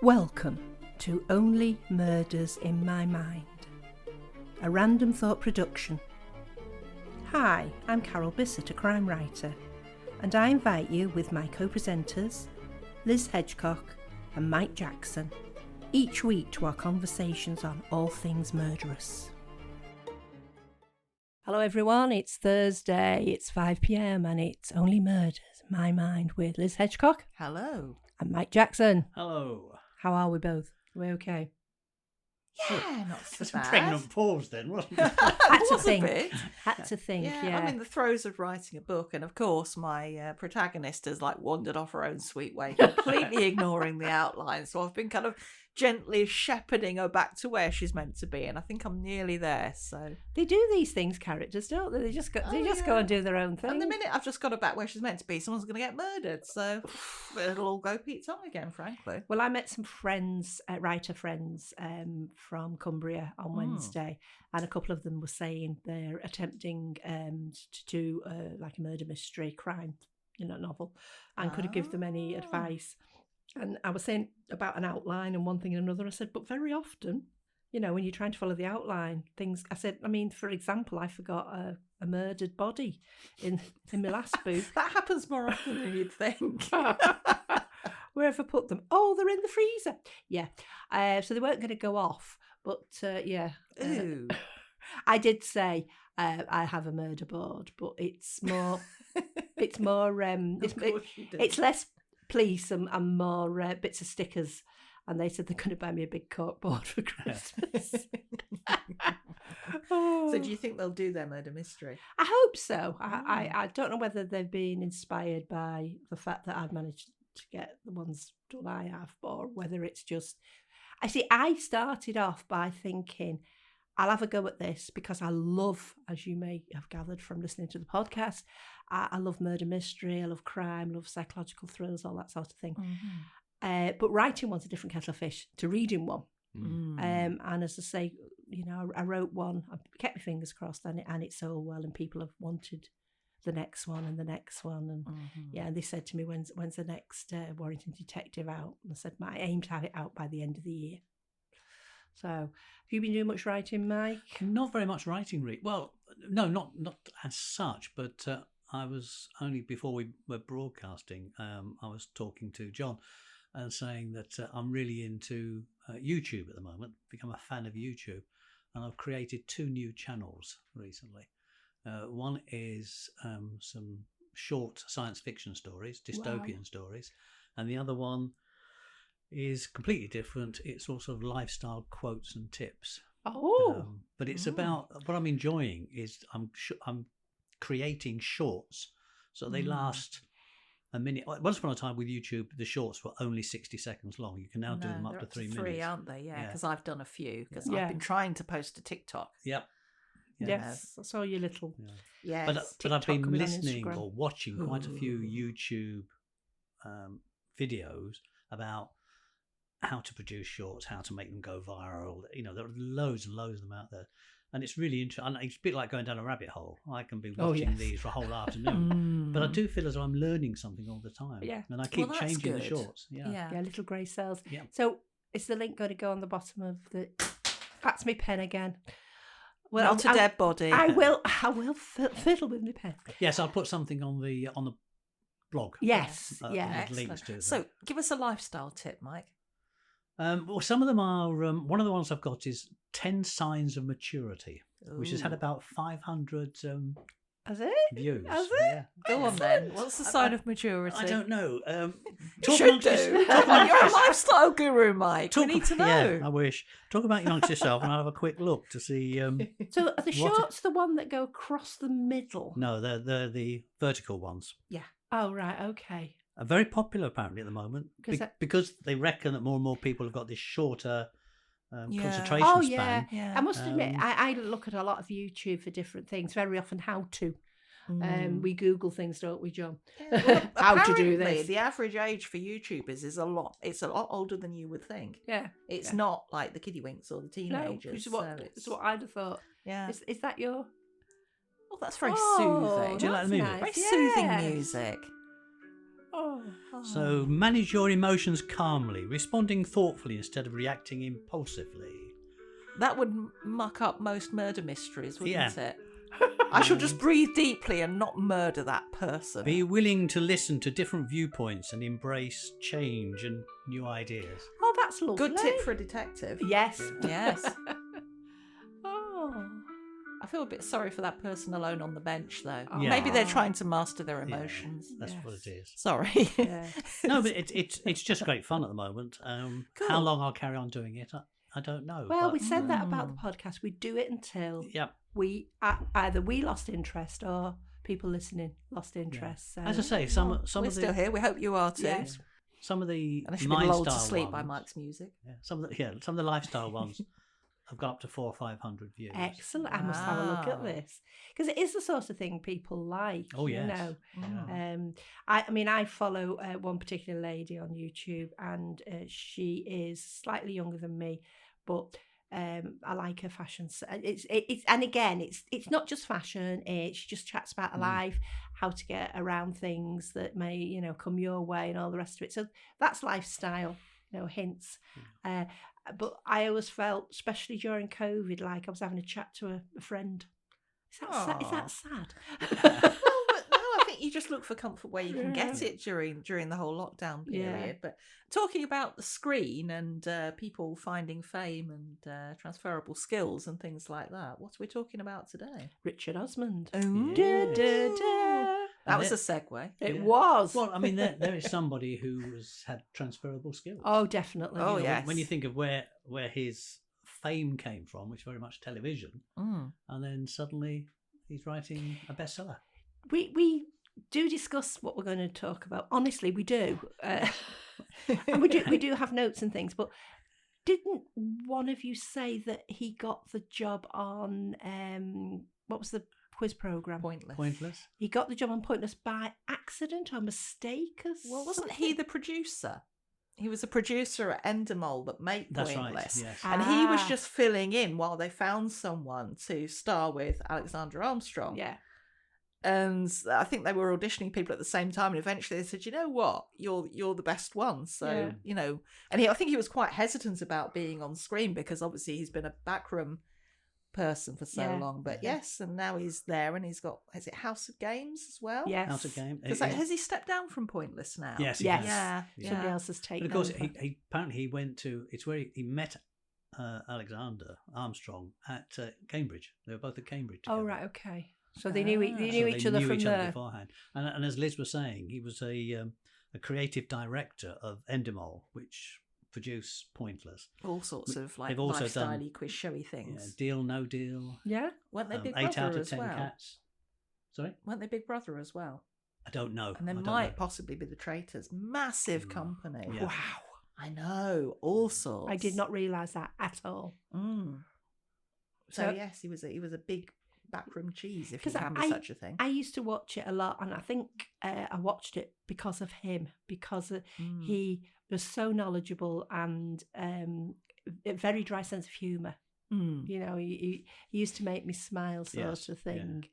Welcome to Only Murders in My Mind, a Random Thought production. Hi, I'm Carol Bissett, a crime writer, and I invite you with my co-presenters, Liz Hedgecock and Mike Jackson, each week to our conversations on all things murderous. Hello everyone, it's Thursday, it's 5 p.m. and it's Only Murders in My Mind with Liz Hedgecock. Hello. And Mike Jackson. Hello. How are we both? Are we okay? Yeah, not so It's a bad. pregnant pause then, wasn't it? Had to Was a think. bit. Had to think, yeah. I'm in the throes of writing a book, and of course, my protagonist has wandered off her own sweet way, completely ignoring the outline. So I've been kind of gently shepherding her back to where she's meant to be, and I think I'm nearly there. So They do these things, characters, don't they? They just go and do their own thing. And the minute I've just got her back where she's meant to be, someone's going to get murdered. So it'll all go Pete Tong again, frankly. Well, I met some friends, writer friends, from Cumbria on Wednesday, and a couple of them were saying they're attempting to do like a murder mystery crime, novel, and could I give them any advice? And I was saying about an outline and one thing and another. I said, but very often, when you're trying to follow the outline, things. I said, for example, I forgot a murdered body in my last book. That happens more often than you'd think. Wherever I put them? Oh, they're in the freezer. Yeah. So they weren't going to go off, but yeah. Ooh. I did say I have a murder board, but it's more. It's more. It's less police and more bits of stickers. And they said they're going to buy me a big cork board for Christmas. So do you think they'll do their murder mystery? I hope so. I don't know whether they've been inspired by the fact that I've managed to get the ones done I have, or whether it's just... I started off by thinking, I'll have a go at this because I love, as you may have gathered from listening to the podcast, I love murder mystery, I love crime, I love psychological thrillers, all that sort of thing. Mm-hmm. But writing one's a different kettle of fish to reading one. And as I say, I wrote one, I kept my fingers crossed, and it's sold well, and people have wanted the next one and the next one. And and they said to me, when's the next Warrington Detective out? And I said, my aim to have it out by the end of the year. So, have you been doing much writing, Mike? Not very much writing, well, no, not as such, but I was only before we were broadcasting, I was talking to John and saying that I'm really into YouTube at the moment, become a fan of YouTube, and I've created 2 new channels recently. One is some short science fiction stories, dystopian stories, and the other one is completely different. It's all sort of lifestyle quotes and tips. But it's about, what I'm enjoying is I'm creating shorts, so they last a minute. Once upon a time with YouTube, the shorts were only 60 seconds long. You can now do them up to 3 minutes. 3, aren't they? Yeah, because I've done a few, because I've been trying to post to TikTok. Yep. Yes, I saw your little... Yeah. But I've been listening or watching quite a few YouTube videos about how to produce shorts, how to make them go viral. There are loads and loads of them out there. And it's really interesting. It's a bit like going down a rabbit hole. I can be watching these for a whole afternoon. But I do feel as though I'm learning something all the time. Yeah. And I keep changing the shorts. Yeah, little grey cells. Yeah. So is the link going to go on the bottom of the... That's my pen again. Well, not a dead body. I will fiddle with my pen. Yes, I'll put something on the blog. Yes, links to them. So give us a lifestyle tip, Mike. Well, some of them are... one of the ones I've got is 10 Signs of Maturity, which has had about 500 Has it? views. Has it? Yeah. Go on then. What's the sign of maturity? I don't know. You should do. You're a lifestyle guru, Mike. We need to know. Yeah, I wish. Talk about amongst yourself, and I'll have a quick look to see. So are the shorts the one that go across the middle? No, they're the vertical ones. Yeah. Oh right. Okay. Are very popular apparently at the moment because they reckon that more and more people have got this shorter concentration span. Yeah. I must admit, I look at a lot of YouTube for different things. Very often, how to. We Google things, don't we, John? Yeah, well, how to do this. The average age for YouTubers is a lot. It's a lot older than you would think. Yeah, it's not like the kiddywinks or the teenagers. No, it's what I'd have thought. Yeah, is that your? Oh, that's very soothing. Do you like the music? Nice. Very soothing music. Oh. So manage your emotions calmly, responding thoughtfully instead of reacting impulsively. That would muck up most murder mysteries, wouldn't Yeah. it? I shall just breathe deeply and not murder that person. Be willing to listen to different viewpoints and embrace change and new ideas. Oh, that's lovely. Good tip for a detective. Yes. Yes. Oh. I feel a bit sorry for that person alone on the bench, though. Yeah. Maybe they're trying to master their emotions. That's Yes. what it is. Sorry. Yeah. No, but it's just great fun at the moment. Cool. How long I'll carry on doing it, I don't know. Well, but, we said that about the podcast. We do it until yeah. we either we lost interest or people listening lost interest. So. As I say, some We're of the still here. We hope you are too. Yes. some of the Unless you've been lulled to Mindstyle sleep by ones- Mike's music. Yeah, some of the lifestyle ones have got up to 400 or 500 views. Excellent. I must have a look at Wow. this because it is the sort of thing people like. Oh, yes. You know. Yeah. I mean, I follow one particular lady on YouTube, and she is slightly younger than me, but I like her fashion. It's and again, it's not just fashion. She just chats about her life, how to get around things that may come your way, and all the rest of it. So that's lifestyle, hints. But I always felt, especially during COVID, like I was having a chat to a friend. Is that sad? Well, but no, I think you just look for comfort where you can get it during the whole lockdown period. Yeah. But talking about the screen and people finding fame and transferable skills and things like that, what are we talking about today? Richard Osmond. Ooh. Da, da, da. That was a segue. It Yeah. was. Well, I mean, there is somebody who had transferable skills. Oh, definitely. Oh, You know, yes. When you think of where his fame came from, which is very much television, and then suddenly he's writing a bestseller. We do discuss what we're going to talk about. Honestly, we do. And we do have notes and things. But didn't one of you say that he got the job on what was the quiz program? Pointless. He got the job on Pointless by accident or mistake or Well, wasn't something? he the producer? He was a producer at Endemol that made That's right, Pointless. yes. And he was Ah. just filling in while they found someone to star with Alexander Armstrong. Yeah. And I think they were auditioning people at the same time, and eventually they said, "You know what? You're the best one." So Yeah. And I think he was quite hesitant about being on screen because obviously he's been a backroom person for so Yeah. long. But yes, and now he's there, and he's got House of Games as well. Yes. Out of game. Has he stepped down from Pointless now? Yes, he Yes. has. Yeah. Somebody else has taken But of course, over. he apparently he went to. It's where he met Alexander Armstrong at Cambridge. They were both at Cambridge together. Oh, right, okay. So they knew each other from there. beforehand. And as Liz was saying, he was a creative director of Endemol, which produced Pointless. All sorts of They've also lifestyle-y, done- quiz showy Yeah, things. Deal, No Deal. Yeah. Weren't they Big 8 Brother out of as 10 well? cats. Sorry? Weren't they Big Brother as well? I don't know. And they I don't might know. possibly be the Traitors. Massive company. Yeah. Wow. I know. All sorts. I did not realise that at all. So So- yes, he was a big backroom cheese, if you 'Cause can be such a thing. I used to watch it a lot, and I think I watched it because of him, because he was so knowledgeable and a very dry sense of humour. He used to make me smile, sort Yes, of thing.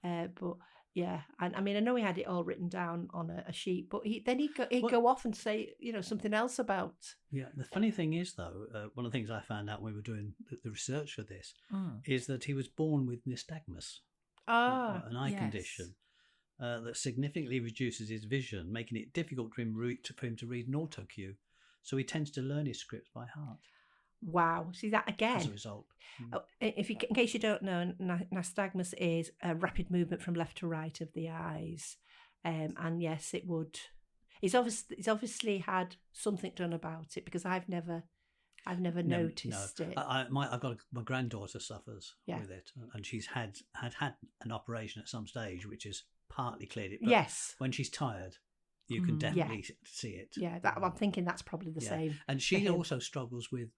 But yeah, and I mean, I know he had it all written down on a sheet, but he'd go off and say something else about. Yeah, the funny thing is, though, one of the things I found out when we were doing the research for this is that he was born with nystagmus, an eye condition that significantly reduces his vision, making it difficult for him to read an auto cue. So he tends to learn his scripts by heart Wow, see that again. as a result. Oh, in case you don't know, nystagmus is a rapid movement from left to right of the eyes, and yes, it would. He's obviously had something done about it because I've never noticed it. I've got my granddaughter suffers Yeah. with it, and she's had an operation at some stage, which has partly cleared it. But Yes. when she's tired, you can definitely see it. Yeah, I'm thinking that's probably the same. And she him. also struggles with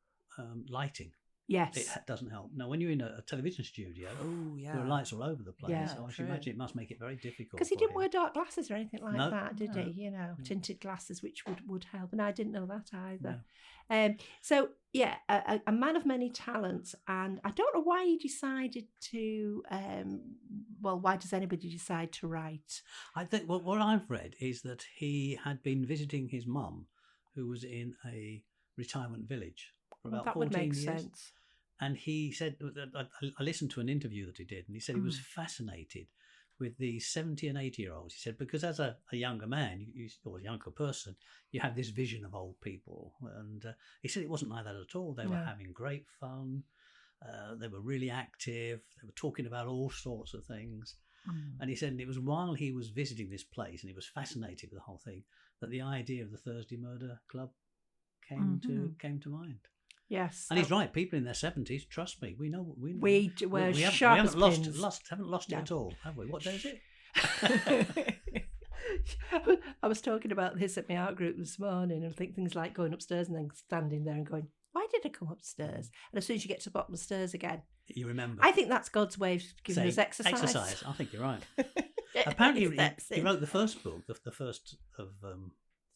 lighting. Yes. it doesn't help. Now, when you're in a television studio, Oh, yeah. there are lights all over the place. Yeah, So I should true. imagine it must make it very difficult. Because he for didn't him. wear dark glasses or anything like No. that, did No. he? You know, No. tinted glasses, which would help. And I didn't know that either. No. So, yeah, a man of many talents. And I don't know why he decided to, why does anybody decide to write? I think what I've read is that he had been visiting his mum, who was in a retirement village for about That 14 would make years. sense. And he said, I listened to an interview that he did, and he said he was fascinated with the 70 and 80-year-olds. He said, because as a younger man, or a younger person, you have this vision of old people. And he said it wasn't like that at all. They were having great fun. They were really active. They were talking about all sorts of things. And he said it was while he was visiting this place, and he was fascinated with the whole thing, that the idea of the Thursday Murder Club came to mind. Yes. And he's right. People in their 70s, trust me, we know. We're we sharp haven't as lost pins. haven't lost it No. at all, have we? What day is it? I was talking about this at my art group this morning, and I think things like going upstairs and then standing there and going, why did I come upstairs? And as soon as you get to the bottom of the stairs again, You remember? I think that's God's way of giving us Saying, exercise. I think you're right. Apparently, Steps he in. wrote the first book, the first of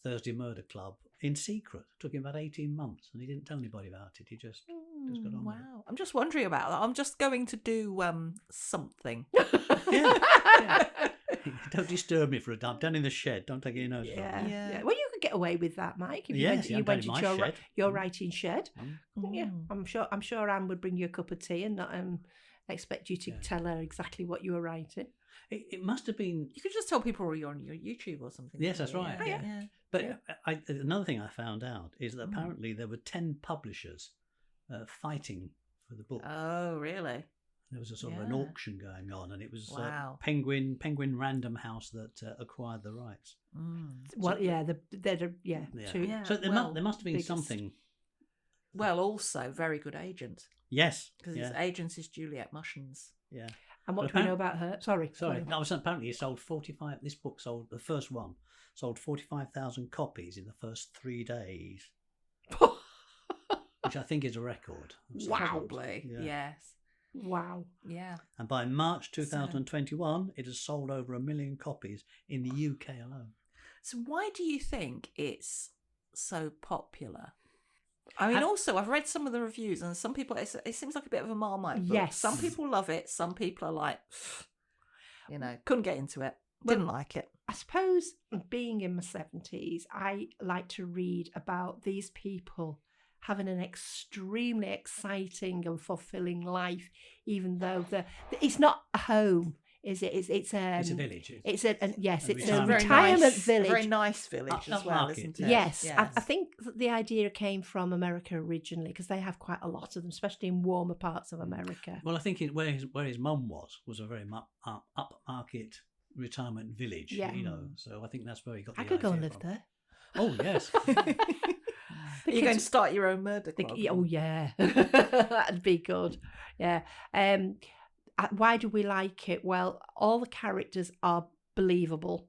Thursday Murder Club, in secret. It took him about 18 months, and he didn't tell anybody about it. He just got on with it. Wow. I'm just wondering about that. I'm just going to do something. Yeah. Don't disturb me for a time. Down in the shed. Don't take your nose off. Yeah. Yeah. Well, you could get away with that, Mike. If you Yes, went, yeah, you down went in into my your, shed. your writing shed. Mm. Yeah, I'm sure Anne would bring you a cup of tea and not expect you to tell her exactly what you were writing. It must have been. You could just tell people you're on your YouTube or something. Yes, that's right. Yeah. But another thing I found out is that apparently there were 10 publishers fighting for the book. Oh, really? There was a sort of an auction going on, and it was Wow. Penguin Random House that acquired the rights. Well, they're two. Yeah. So there must have been biggest. something. Well, also very good agent, Yes. because his agent is Juliet Mushins. Yeah. And what But do we know about her? Sorry. No, apparently it sold 45. This book sold, the first one sold 45,000 copies in the first 3 days, which I think is a record. Probably. Yeah. Yes. Wow. Yeah. And by March 2021, it has sold over 1 million copies in the UK alone. So why do you think it's so popular? I mean, also, I've read some of the reviews, and some people, it seems like a bit of a Marmite book. Yes. Some people love it. Some people are like, couldn't get into it. Didn't like it. I suppose being in my 70s, I like to read about these people having an extremely exciting and fulfilling life, even though it's not a home, is it? It's a village. It's a retirement retirement village. A very nice village as well, Upmarket, isn't it? Yes, I think that the idea came from America originally, because they have quite a lot of them, especially in warmer parts of America. Well, I think where his mum was a very upmarket retirement village. Yeah. So I think that's where he got. I the could go and idea live from. there. Oh yes. Are you going to start your own murder club? Oh yeah, that'd be good. Yeah. Why do we like it? Well, all the characters are believable.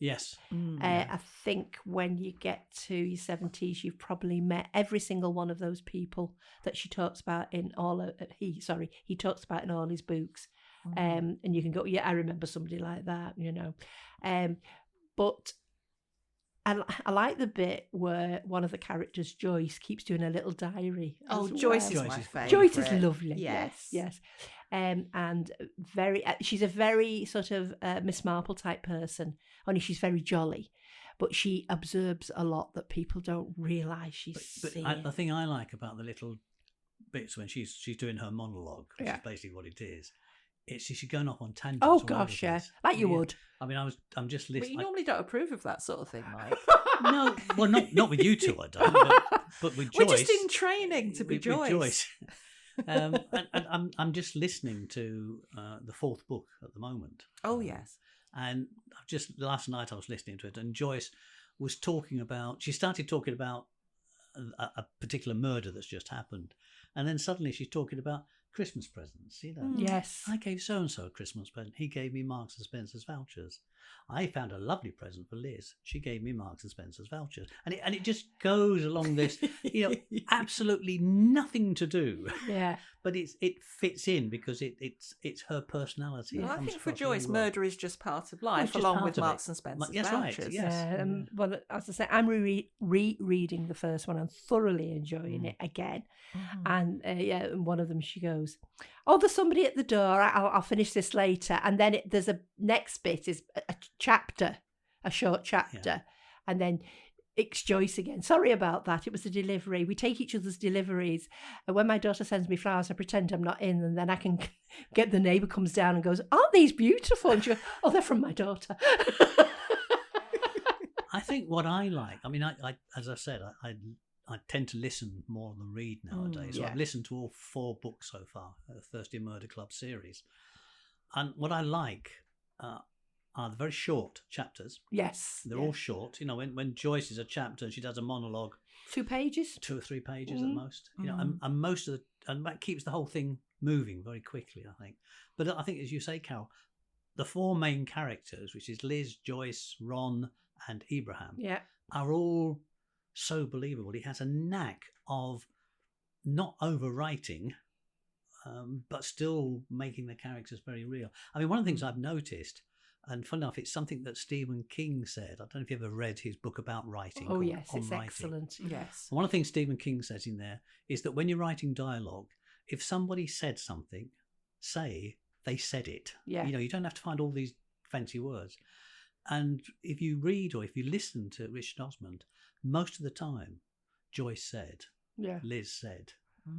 Yes. I think when you get to your 70s, you've probably met every single one of those people that she talks about in all. He talks about in all his books, and you can go, yeah, I remember somebody like that, But I like the bit where one of the characters, Joyce, keeps doing a little diary. Oh, as Joyce well. is my favourite. Joyce is lovely. Yes. Yes. And very, she's a very sort of Miss Marple type person. Only she's very jolly, but she observes a lot that people don't realise she's seeing. The thing I like about the little bits when she's doing her monologue, which is basically what it is. She's going off on tangents. Oh all over gosh, the yeah, place. like you would. I mean, I'm just But listening. you normally don't approve of that sort of thing, Mike. No, well, not with you two, I don't. But with Joyce, We're just in training to be with Joyce. Joyce. And I'm just listening to the fourth book at the moment. Oh yes. And just last night I was listening to it, and Joyce was talking about. She started talking about a particular murder that's just happened, And then suddenly she's talking about Christmas presents, Yes. I gave so-and-so a Christmas present. He gave me Marks and Spencer's vouchers. I found a lovely present for Liz. She gave me Marks and Spencer's vouchers. And it just goes along this, absolutely nothing to do. Yeah. But it fits in because it's her personality. Well, It I comes think for across Joyce, really well. murder is just part of Well, life, it's just along part with of it. Marks and Spencer's That's right, vouchers. yes. Well, as I say, I'm rereading the first one and thoroughly enjoying it again. And and one of them, she goes, "Oh, there's somebody at the door. I'll finish this later." And then there's a next bit is a chapter, a short chapter, and then it's Joyce again. "Sorry about that. It was a delivery. We take each other's deliveries. And when my daughter sends me flowers, I pretend I'm not in, and then I can get the neighbour comes down and goes, 'Aren't these beautiful?' And she goes, 'Oh, they're from my daughter.'" I think what I like, I mean, I as I said, I tend to listen more than read nowadays. So yeah. I've listened to all 4 books so far, the Thursday Murder Club series. And what I like are the very short chapters. Yes. They're all short. When Joyce is a chapter, she does a monologue. 2 pages? 2 or 3 pages at most. And most of and that keeps the whole thing moving very quickly, I think. But I think, as you say, Carol, the 4 main characters, which is Liz, Joyce, Ron, and Abraham, are all so believable. He has a knack of not overwriting, but still making the characters very real. I mean, one of the things I've noticed, and fun enough, it's something that Stephen King said. I don't know if you ever read his book about writing. Oh, yes, On it's Writing. excellent. Yes. One of the things Stephen King says in there is that when you're writing dialogue, if somebody said something, say they said it. Yeah. You don't have to find all these fancy words. And if you read or if you listen to Richard Osman, most of the time, Joyce said, Liz said.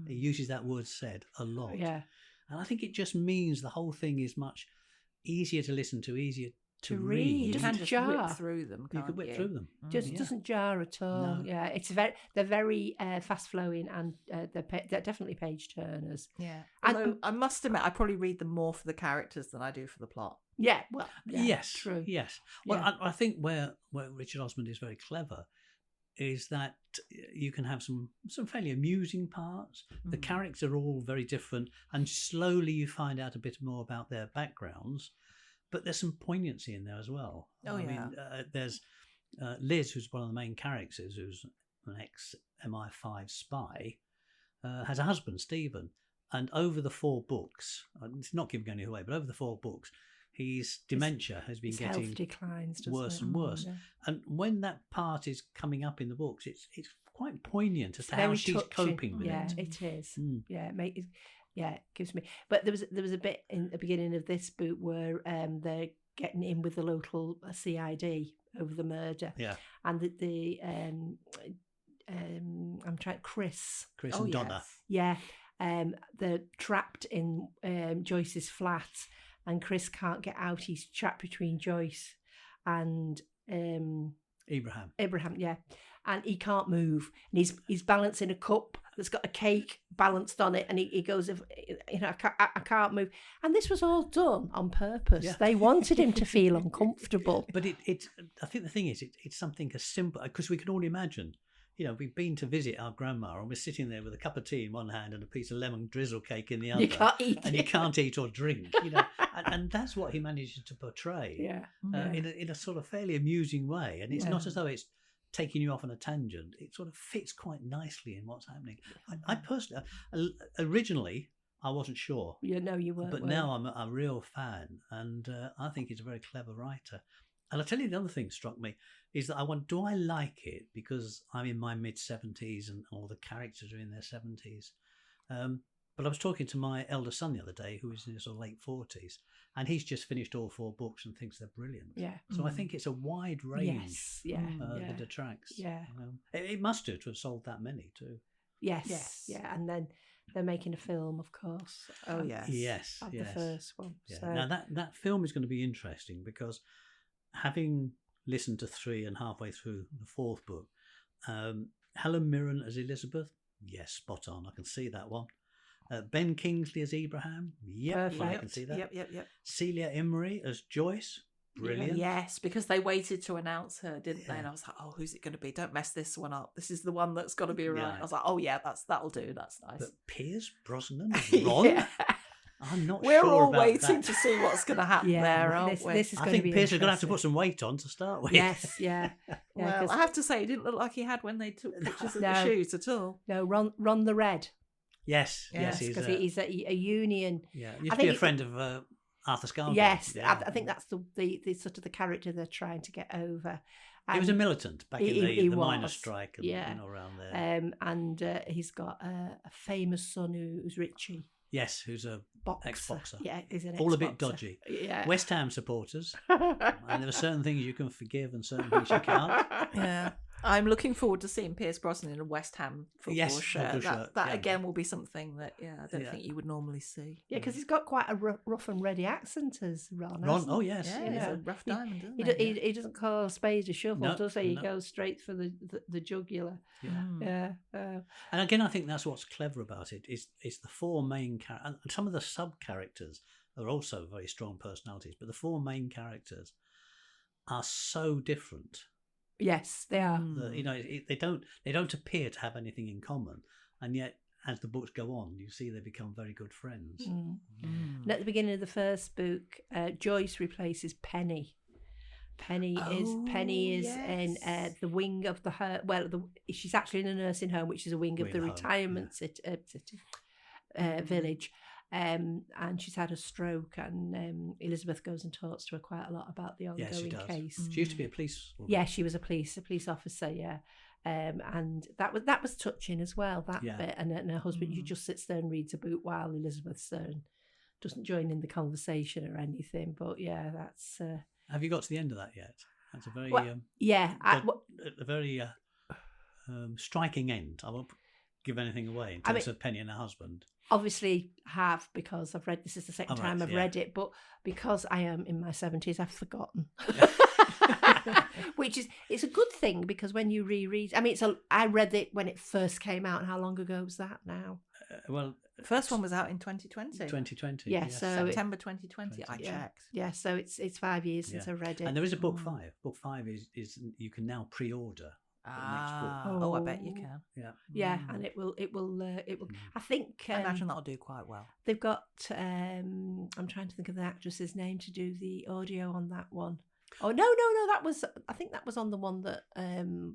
He uses that word said a lot. Yeah. And I think it just means the whole thing is much easier to listen to, easier to To read. read. You can Doesn't just jar. whip through them, You can't could whip through them. Just doesn't jar at all. No. Yeah, they're very fast flowing and they're definitely page turners. Yeah. And- Although I must admit, I probably read them more for the characters than I do for the plot. Yeah, well, yeah, Yes, true. Yes. Well, Yeah. I think where Richard Osman is very clever is that you can have some fairly amusing parts. The characters are all very different, and slowly you find out a bit more about their backgrounds. But there's some poignancy in there as well. Oh, I yeah. mean, there's Liz, who's one of the main characters, who's an ex-MI5 spy, has a husband, Stephen. And over the 4 books, it's not giving anything away, but over the 4 books, his dementia has been His getting health declines, doesn't worse it? and worse. Yeah. And when that part is coming up in the books, it's quite poignant as to how Very she's touching. coping with Yeah, it. it is. Mm. Yeah, it gives me. But there was a bit in the beginning of this book where they're getting in with the local CID over the murder. Yeah. And I'm trying Chris. Chris and Donna. Yeah, they're trapped in Joyce's flat, and Chris can't get out. He's trapped between Joyce and Abraham. Yeah, and he can't move, and he's balancing a cup that's got a cake balanced on it, and he goes, I can't move. And this was all done on purpose. Yeah. They wanted him to feel uncomfortable. But I think the thing is, it's something as simple, because we can all imagine, we've been to visit our grandma and we're sitting there with a cup of tea in one hand and a piece of lemon drizzle cake in the other. You can't eat and it. you can't eat or drink, and that's what he manages to portray in a sort of fairly amusing way. And it's not as though it's taking you off on a tangent. It sort of fits quite nicely in what's happening. I personally, originally, I wasn't sure. You weren't. But now I'm a real fan, and I think he's a very clever writer. And I'll tell you the other thing that struck me is that I wonder, do I like it because I'm in my mid-70s and all the characters are in their 70s? But I was talking to my elder son the other day, who is in his sort of late 40s, and he's just finished all 4 books and thinks they're brilliant. Yeah. So I think it's a wide range that attracts. Yeah. It must do to have sold that many too. Yes. Yeah, and then they're making a film, of course. Oh, yes. Yes. Of yes. the first one. Yeah. So. Now that film is going to be interesting because having listened to 3 and halfway through the 4th book, Helen Mirren as Elizabeth, yes, spot on. I can see that one. Ben Kingsley as Abraham, yep, I can see that. Yep. Celia Imrie as Joyce, brilliant. Yes, because they waited to announce her, didn't they? And I was like, oh, who's it going to be? Don't mess this one up. This is the one that's got to be right. Yeah. I was like, oh yeah, that'll do. That's nice. But Piers Brosnan as Ron? Yeah. I'm not We're sure all about waiting that. to see what's going to happen there, aren't we? This is I going think to be Piers is going to have to put interesting. some weight on to start with. Yes, yeah. Well, 'cause- I have to say, it didn't look like he had when they took pictures of No. the shoes at all. no, Ron the Red. Yes, Yes, he's Because he's a union. yeah. I Used to think be a it- friend of Arthur Scargill. Yes, Yeah. I think that's the sort of the character they're trying to get over. He was a And, militant back in he the miners' was, strike and yeah. around there. and he's got a famous son who's Richie. Yes, who's a Boxer. ex-boxer. Yeah, he's an All a bit ex-boxer. dodgy. Yeah. West Ham supporters, and there are certain things you can forgive and certain things you can't. Yeah. I'm looking forward to seeing Pierce Brosnan in a West Ham football Yes, shirt. football That shirt, yeah. again will be something that I don't Yeah. think you would normally see. Yeah, because he's got quite a rough and ready accent as Ron. Ron, hasn't oh he? yes, Yeah, You he's know, a rough diamond, isn't He, he? he doesn't call a spade a shovel, No, does he? He no. goes straight for the jugular. yeah. Mm. Yeah. And again, I think that's what's clever about it is the four main characters, and some of the sub characters are also very strong personalities, but the four main characters are so different Yes, they are. that they don't appear to have anything in common, and yet as the books go on, you see they become very good friends. Mm. Mm. And at the beginning of the first book, Joyce replaces Penny. Penny is in yes. the wing of she's actually in a nursing home, which is a wing of Wing the home, retirement village. And she's had a stroke, and Elizabeth goes and talks to her quite a lot about the ongoing Yes, she does. case. She used to be a police woman. Yeah, she was a police officer. Yeah, and that was touching as well. That Yeah. bit, and her husband, who Mm. just sits there and reads a book while Elizabeth's there and doesn't join in the conversation or anything. But yeah, that's Have you got to the end of that yet? That's a very Well, yeah. a very striking end. I won't give anything away in terms of Penny and her husband. Obviously have, because I've read this is the second Oh, time right, I've yeah. read it, but because I am in my 70s, I've forgotten. Which is, it's a good thing, because when you reread, I mean, I read it when it first came out, and how long ago was that now? Well, The first one was out in 2020. 2020. Yeah, yes. so September 2020, I Yeah. checked. Yeah, so it's 5 years since Yeah. I read it. And there is a book Mm. 5. Book 5 is you can now pre-order. Oh, I bet you can. Yeah. Yeah, Mm. and it will. Mm. I think I imagine that'll do quite well. they've got. I'm trying to think of the actress's name to do the audio on that one. Oh no! I think that was on the one that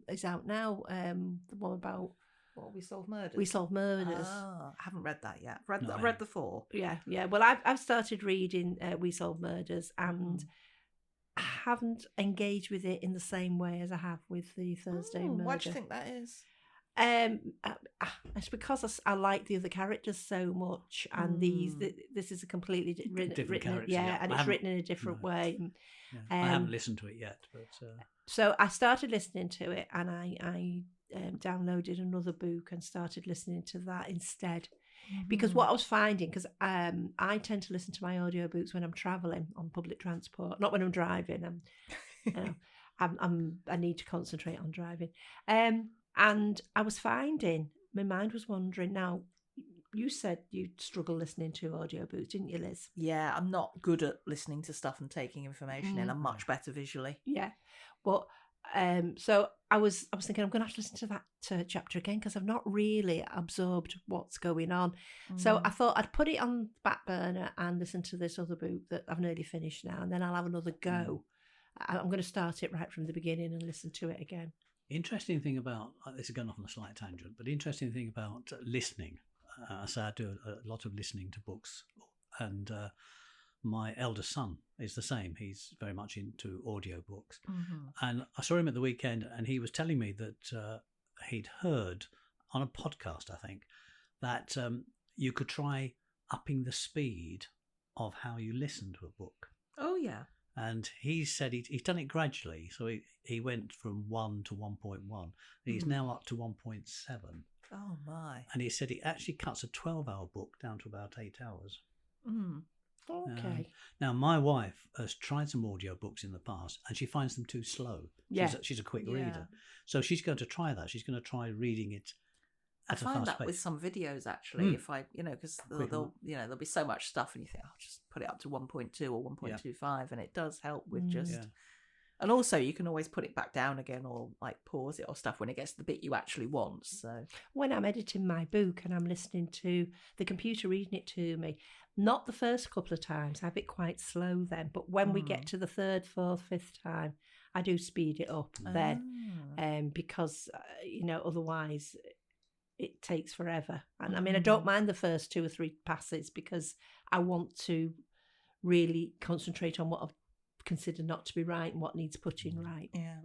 is out now. The one about What, We Solve Murders? We Solve Murders. I haven't read that yet. No, I've read the 4. Yeah. Well, I've started reading We Solve Murders, and I haven't engaged with it in the same way as I have with the Thursday Murder. Why do you think that is? It's because I like the other characters so much, and this is a completely Different written, character, yeah, yeah. and I it's haven't- written in a different no. way. Yeah. I haven't listened to it yet, but So I started listening to it, and I downloaded another book and started listening to that instead. Because what I was finding, because I tend to listen to my audiobooks when I'm travelling on public transport, not when I'm driving. I need to concentrate on driving. And I was finding, my mind was wandering. Now, you said you struggle listening to audiobooks, didn't you, Liz? Yeah, I'm not good at listening to stuff and taking information in. I'm much better visually. Yeah. But so I was thinking I'm going to have to listen to that chapter again, because I've not really absorbed what's going on. So I thought I'd put it on the back burner and listen to this other book that I've nearly finished now, and then I'll have another go. I'm going to start it right from the beginning and listen to it again. interesting thing about this is going off on a slight tangent, but the interesting thing about listening. So I do a lot of listening to books, and my eldest son is the same. He's very much into audiobooks. And I saw him at the weekend, and he was telling me that he'd heard on a podcast, I think, that you could try upping the speed of how you listen to a book. Oh, yeah. And he said he's done it gradually. So he went from 1 to 1.1. He's now up to 1.7. Oh, my. And he said it actually cuts a 12-hour book down to about 8 hours. Okay. Now, my wife has tried some audiobooks in the past, and she finds them too slow. Yeah. She's a quick Yeah. reader. So she's going to try that. She's going to try reading it I at a find fast that pace. with some videos actually, if I, because Quick there'll be so much stuff, and you think, I'll just put it up to 1.2 or 1.25, and it does help with just. Yeah. And also, you can always put it back down again, or like pause it or stuff when it gets to the bit you actually want. So When I'm editing my book and I'm listening to the computer reading it to me, not the first couple of times, I have it quite slow then. But when we get to the third, fourth, fifth time, I do speed it up then, because otherwise it takes forever. And I mean, I don't mind the first 2 or 3 passes because I want to really concentrate on what I've considered not to be right and what needs putting right. yeah.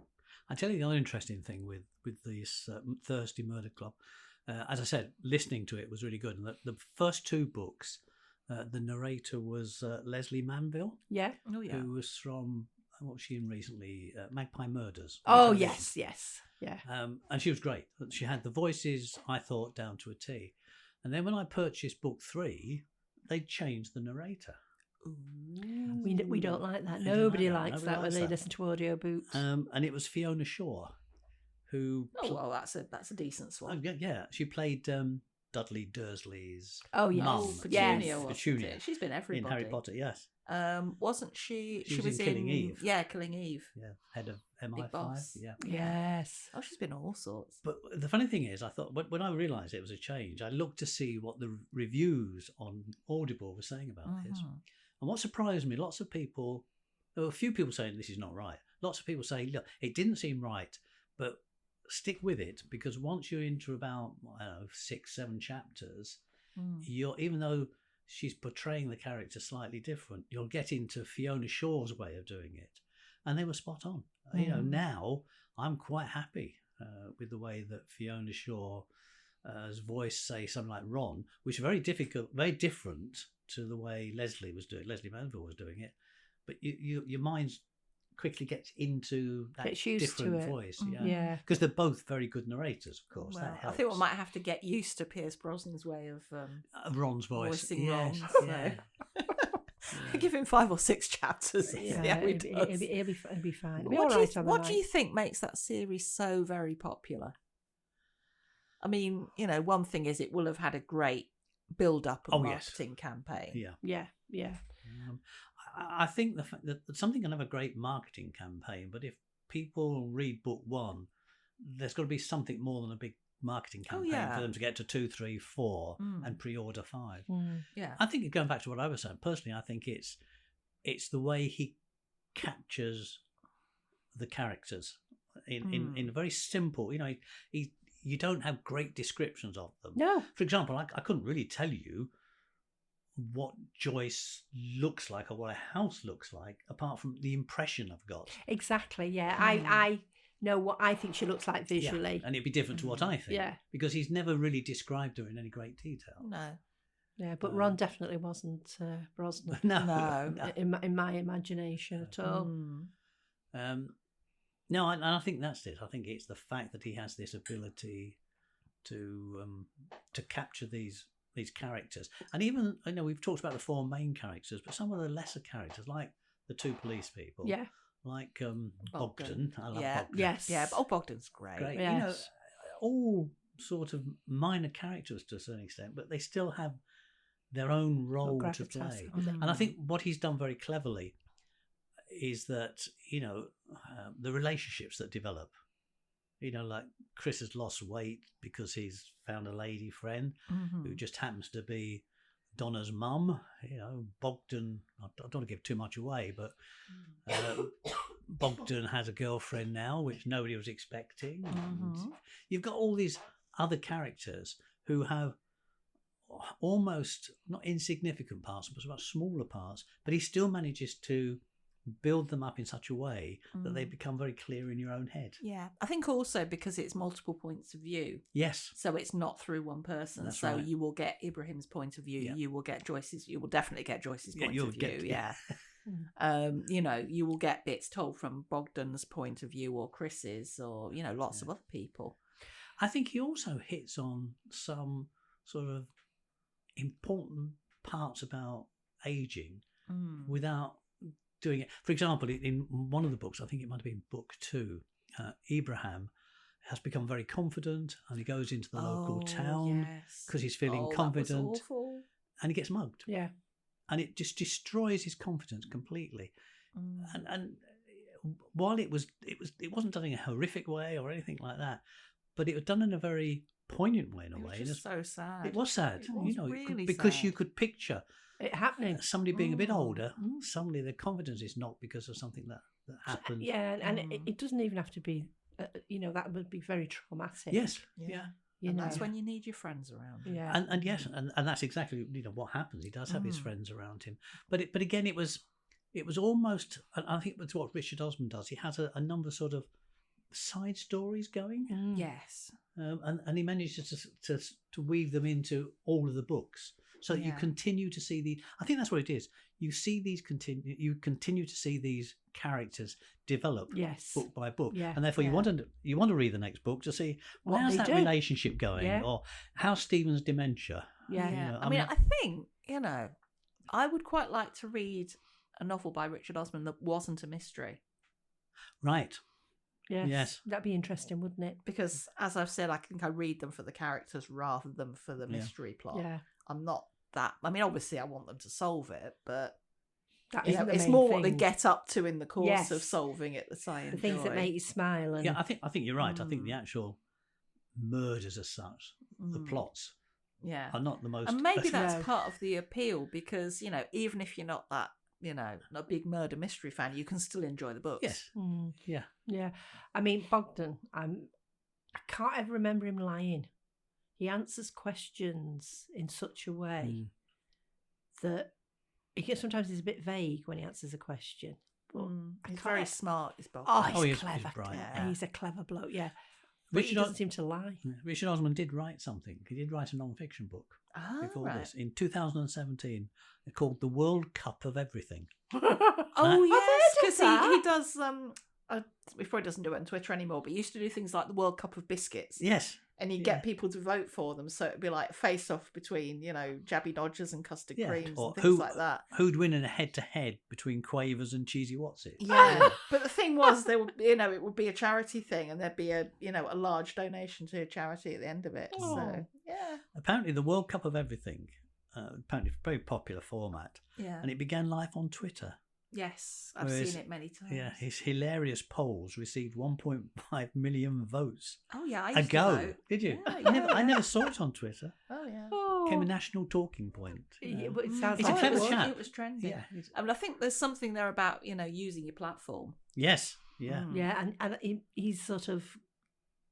I tell you the other interesting thing with this Thursday Murder Club, as I said, listening to it was really good. And the first 2 books, the narrator was Leslie Manville, Yeah. Oh yeah. who was from, what was she in recently? Magpie Murders. Oh, television. yes. Yeah. And she was great. She had the voices, I thought, down to a T. And then when I purchased book 3, they changed the narrator. We don't like that. We don't Nobody like that. likes Nobody that when likes they that. listen to audio books. And it was Fiona Shaw, who... Oh well, that's a decent one. yeah, she played Dudley Dursley's Oh, yes. mum. Petunia, Yes. wasn't Petunia. it? She's been In everybody. Harry Potter, yes. Wasn't she? She was in Killing Eve. Yeah, Killing Eve. Yeah, head of MI5. boss. Yeah. Yes. Oh, she's been all sorts. But the funny thing is, I thought when I realised it was a change, I looked to see what the reviews on Audible were saying about this. And what surprised me, there were a few people saying this is not right. Lots of people saying, look, it didn't seem right, but stick with it, because once you're into about, 6, 7 chapters, even though she's portraying the character slightly different, you'll get into Fiona Shaw's way of doing it. And they were spot on. Now I'm quite happy with the way that Fiona Shaw's voice, say something like Ron, which is very different to the way Leslie Manville was doing it. But your mind quickly gets into that Gets used different to it. voice. Yeah. Because they're both very good narrators, of course. Well, that I helps. think we might have to get used to Pierce Brosnan's way of Ron's voice. voicing Yes, Ron. yeah. Give him 5 or 6 chapters. Yeah, Yeah, he'll be fine. He'll be What, all right on the what do night. you think makes that series so very popular? I mean, one thing is it will have had a great build-up and marketing campaign. Yeah. Yeah. I think the fact that something can have a great marketing campaign, but if people read book 1, there's got to be something more than a big marketing campaign for them to get to 2, 3, 4 and pre-order 5. Yeah. I think going back to what I was saying, personally, I think it's the way he captures the characters in a very simple. You don't have great descriptions of them. No. For example, I couldn't really tell you what Joyce looks like or what a house looks like, apart from the impression I've got. Exactly. Yeah. I know what I think she looks like visually. Yeah. And it'd be different to what I think. Yeah. Because he's never really described her in any great detail. No. Yeah, but Ron definitely wasn't Brosnan. No. In my imagination at all. No, and I think that's it. I think it's the fact that he has this ability to capture these characters, and even we've talked about the 4 main characters, but some of the lesser characters, like the 2 police people, like Bogdan. I love Bogdan. Yes, yeah. Oh, Bogdan's great. Great. Yes. All sort of minor characters to a certain extent, but they still have their own role to play. And I think what he's done very cleverly is that the relationships that develop. Like Chris has lost weight because he's found a lady friend who just happens to be Donna's mum. Bogdan, I don't want to give too much away, but Bogdan has a girlfriend now, which nobody was expecting. And you've got all these other characters who have almost not insignificant parts, but much smaller parts, but he still manages to build them up in such a way that they become very clear in your own head. Yeah, I think also because it's multiple points of view. Yes. So it's not through one person. That's so right. you will get Ibrahim's point of view. Yeah. You will get Joyce's. You will definitely get Joyce's point of view. Yeah. You will get bits told from Bogdan's point of view or Chris's or lots of other people. I think he also hits on some sort of important parts about aging without doing it. For example, in one of the books, I think it might have been book 2, Ibrahim has become very confident, and he goes into the local Oh, town yes. because he's feeling That was confident, awful. and he gets mugged, Yeah. and it just destroys his confidence completely. Mm. And while it wasn't done in a horrific way or anything like that, but it was done in a very poignant way. In a It way, was just so sad. it was sad, It was really because you sad. could picture It happening. somebody being a bit older. Mm. Suddenly, their confidence is not because of something that happened. Yeah, and Mm. it doesn't even have to be, that would be very traumatic. Yes. Yeah. Yeah. You And know. that's when you need your friends around. Yeah. And yes, and that's exactly what happens. He does have his Mm. friends around him, but again, it was almost. And I think that's what Richard Osman does. He has a number of sort of side stories going, Mm. Yes. and he manages to weave them into all of the books, so that you Yeah. continue to see the. I think that's what it is. You see these you continue to see these characters develop Yes. book by book, Yeah, and therefore yeah. you want to read the next book to see What how's they that do. relationship going, Yeah. or how's Stephen's dementia. Yeah. You know, I mean, I think, I would quite like to read a novel by Richard Osman that wasn't a mystery. right. Yes. Yes. That'd be interesting, wouldn't it? Because, as I've said, I think I read them for the characters rather than for the Yeah. mystery plot. Yeah. I'm not that. I mean, obviously, I want them to solve it, but That you is know, the it's main more what they thing. get up to in the course of Yes. solving it that I enjoy. The things that make you smile. And Yeah, I think you're right. I think the Mm. actual murders as such, the Mm. plots, Yeah. are not the most. And maybe that's No. part of the appeal because, even if you're not that, not a big murder mystery fan, you can still enjoy the books. Yes. Mm. Yeah. Yeah. I mean, Bogdan, I can't ever remember him lying. He answers questions in such a way that sometimes he's a bit vague when he answers a question. But I He's can't- very smart, this Bob. Oh, he's Oh, he's clever. bright, yeah. He's a clever bloke, yeah. But he Richard doesn't seem to lie. Richard Osman did write something. He did write a non-fiction book before right. this in 2017, called "The World Cup of Everything." Oh, I've yes, heard of because he that. does, he probably doesn't do it on Twitter anymore, but he used to do things like the World Cup of Biscuits. Yes. And he'd get people to vote for them, so it'd be like a face-off between, Jabby Dodgers and Custard Yeah. Creams Or and things like that. who'd win in a head-to-head between Quavers and Cheesy Whatsit? Yeah, but the thing was, there would, it would be a charity thing, and there'd be a large donation to a charity at the end of it. Oh. So yeah, Apparently, the World Cup of Everything, apparently a very popular format, yeah, and it began life on Twitter. yes, I've Whereas- seen it many times. Yeah, his hilarious polls received 1.5 million votes Oh yeah, I a used to go. vote. Did you? Yeah, I yeah. never saw it on Twitter. Oh yeah. Oh. Became a national talking point. you know. Yeah, but it sounds It's a like clever it was. chat. It was trending. Yeah. I mean, I think there's something there about using your platform. Yes. Yeah. Mm. Yeah, and he's sort of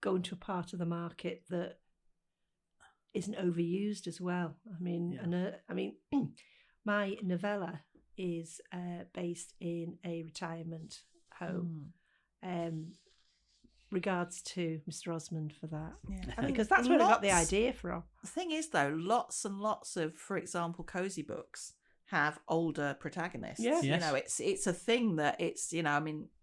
going to a part of the market that isn't overused as well. I mean, Yeah. my novella is based in a retirement home. Regards to Mr. Osmond for that, Yeah, because that's where I got the lots- idea from. The thing is, though, lots and lots of, for example, cozy books have older protagonists. Yeah. Yes. It's a thing that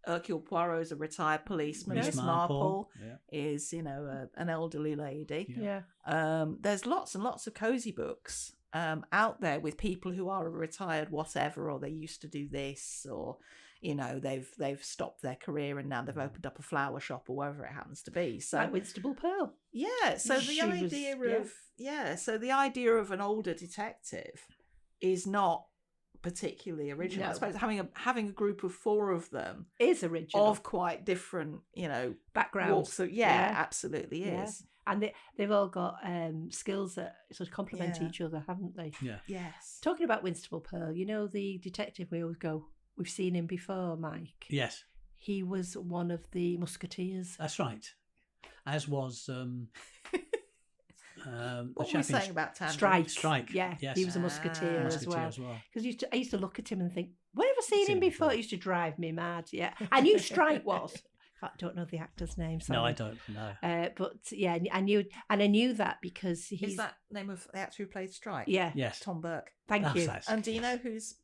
Hercule Poirot is a retired policeman. Miss Miss Marple, Marple yeah. is, an elderly lady. Yeah. Yeah, There's lots and lots of cozy books out there with people who are a retired whatever, or they used to do this, or they've stopped their career and now they've opened up a flower shop or whatever it happens to be. So like Whitstable Pearl. yeah, so the She was- so the idea of an older detective is not particularly original. No. I suppose having a group of four of them Is original of quite different, background. walks of, absolutely Yeah. is. And they've all got skills that sort of complement Yeah. each other, haven't they? Yeah. Yes. Talking about Whitstable Pearl, the detective we always go, we've seen him before, Mike. Yes. He was one of the musketeers. That's right. As was What were we saying about Tangerine? Strike. Strike. Yeah, Yes. he was a musketeer, Musketeer as well. as well. Because I used to look at him and think, where have I seen Seen him him before? before. It used to drive me mad. Yeah, I knew Strike was. I don't know the actor's name. Sorry. No, I don't know. But yeah, I knew that because he's. Is that the name of the actor who played Strike? Yeah. Yes. Tom Burke. Thank That's you. nice. And do you know whose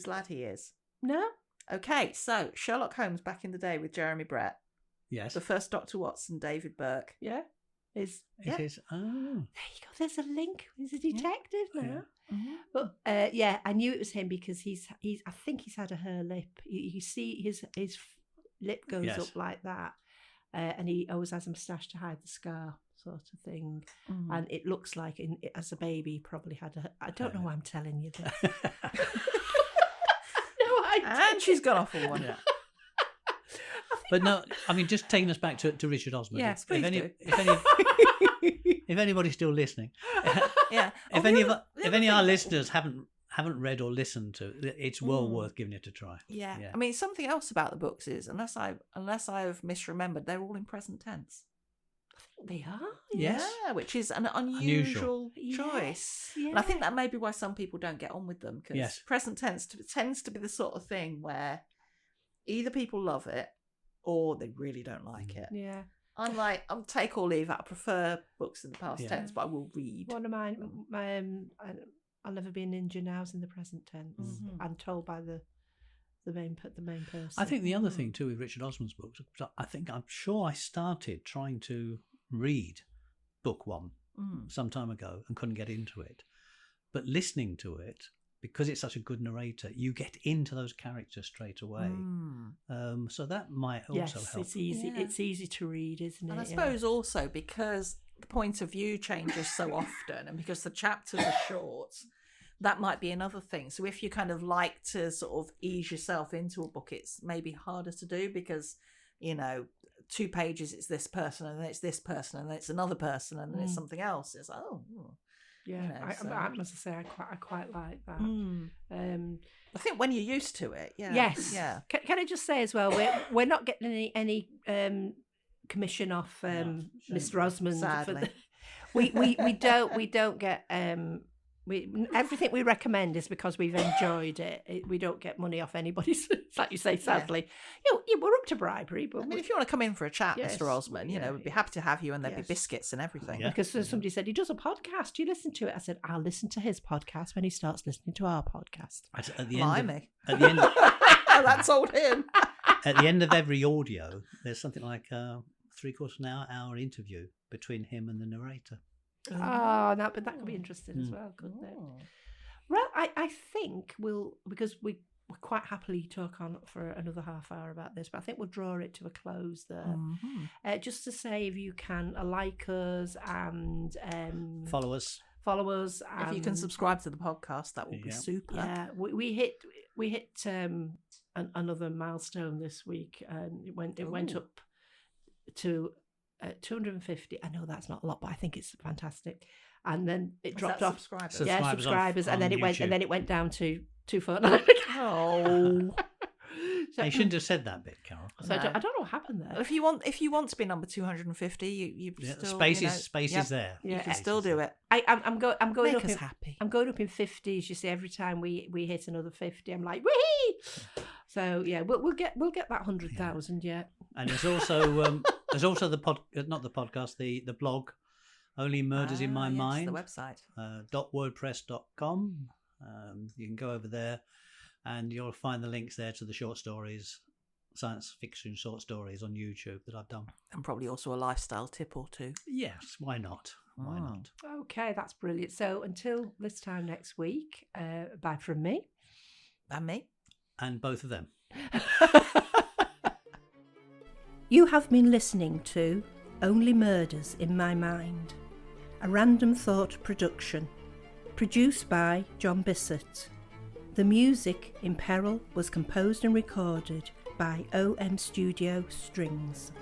lad he is? No. Okay, so Sherlock Holmes back in the day with Jeremy Brett, Yes. the first Dr. Watson, David Burke. Yeah. Is It is. Oh. there you go. There's a link. He's a detective now. Yeah. But I knew it was him because he's. I think he's had a hair lip. You see his lip goes Yes. up like that, and he always has a moustache to hide the scar, sort of thing. And it looks like as a baby he probably had I don't know why I'm telling you this. No idea. And she's gone off on one. Yeah. But no, I mean, just taking us back to Richard Osman. Yes, please do. If anybody's still listening, Yeah. if any of our listeners haven't read or listened to, it's well worth giving it a try. Yeah. I mean, something else about the books is, unless I've misremembered, they're all in present tense. They are. Yes. Yeah, which is an unusual choice. Yeah. And I think that may be why some people don't get on with them, because present tense tends to be the sort of thing where either people love it or they really don't like it. Yeah. I'm like, I'm take or leave. I prefer books in the past tense, but I will read. One of mine, I'll never be a ninja now's in the present tense. I'm told by the main person. I think the other thing too with Richard Osman's books, I'm sure I started trying to read book one some time ago and couldn't get into it. But listening to it, because it's such a good narrator, you get into those characters straight away. So that might also help. It's easy. Yeah. It's easy to read, isn't it? And I suppose also because the point of view changes so often, and because the chapters are short, that might be another thing. So if you kind of like to sort of ease yourself into a book, it's maybe harder to do because, 2 pages it's this person, and then it's this person, and then it's another person, and then it's something else. It's like, yeah, I must say I quite like that. I think when you're used to it, yes. Can I just say as well, we're not getting any commission off Mr. Osmond. Sadly. We don't get everything we recommend is because we've enjoyed it. We don't get money off anybody. Like you say, sadly, we're up to bribery. But I mean, if you want to come in for a chat, Mr. Osman, we'd be happy to have you, and there'd be biscuits and everything. Yeah. Because somebody said he does a podcast. Do you listen to it? I said I'll listen to his podcast when he starts listening to our podcast. At the end, that told him. At the end of every audio, there's something like 3/4 an hour interview between him and the narrator. Oh, no, but that could be interesting as well, couldn't it? Well, I think because we quite happily talk on for another half hour about this, but I think we'll draw it to a close there. Just to say, if you can like us and follow us. If you can subscribe to the podcast, that would be super. Yeah, we hit another milestone this week, and it went up to 250. I know that's not a lot, but I think it's fantastic. And then it dropped off. Subscribers, and then it went down to 249. Oh, so, you shouldn't have said that bit, Carol. So I don't know what happened there. If you want to be number 250, you still space is there. Yeah, you can still do it. I'm going Make up us in, happy. I'm going up in 50s. You see, every time we hit another 50, I'm like, wee! So yeah, we'll get that 100,000 yet. And there's also the podcast, the blog, Only Murders in My Mind, the website, .wordpress.com. You can go over there, and you'll find the links there to the short stories, science fiction short stories on YouTube that I've done, and probably also a lifestyle tip or two. Yes, why not? Why not? Okay, that's brilliant. So until this time next week, bye from me, and me, and both of them. You have been listening to Only Murders in My Mind, a Random Thought production, produced by John Bissett. The music in Peril was composed and recorded by OM Studio Strings.